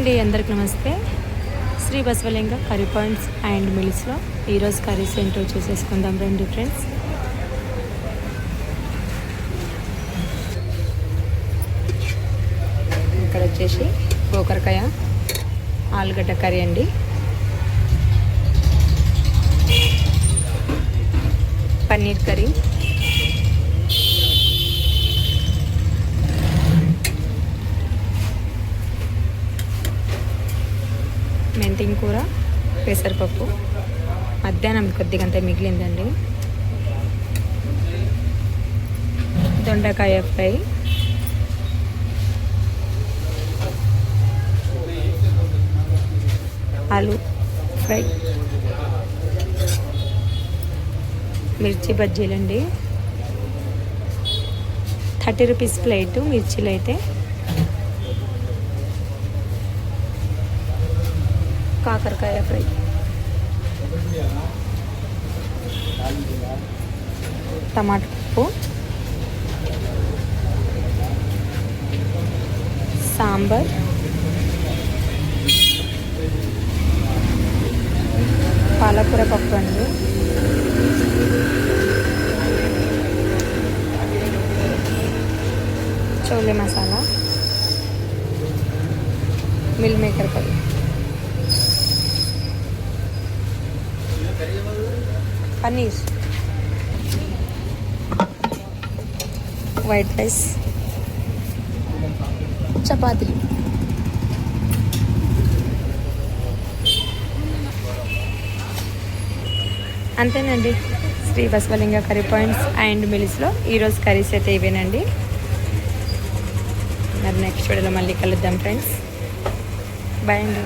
అండి, అందరికి నమస్తే. Shri Basavalinga curry points and మిల్స్లో ఈరోజు కర్రీస్ ఏంటో చూసేసుకుందాం రండి ఫ్రెండ్స్. ఇక్కడ వచ్చేసి గోకరకాయ ఆలుగడ్డ కర్రీ అండి, పన్నీర్ కర్రీ, మెంతి కూర, పెసరపప్పు, మధ్యాహ్నం కొద్దిగంత మిగిలిందండి, దొండకాయ ఫ్రై, ఆలు ఫ్రై, మిర్చి బజ్జీలండి, 30 రూపీస్ ప్లేటు మిర్చీలు అయితే, కాకరకాయ ఫ్రై, టమాటా పప్పు, సాంబార్, పాలకూర పప్పు అండి, chole masala, meal maker curry, paneer, white rice, చపాతీలు. అంతేనండి, Shri Basavalinga curry points and మిల్స్లో ఈరోజు కర్రీస్ అయితే ఇవేనండి. మరి నెక్స్ట్ వీడియోలో మళ్ళీ కలుద్దాం ఫ్రెండ్స్. బాయ్ అండి.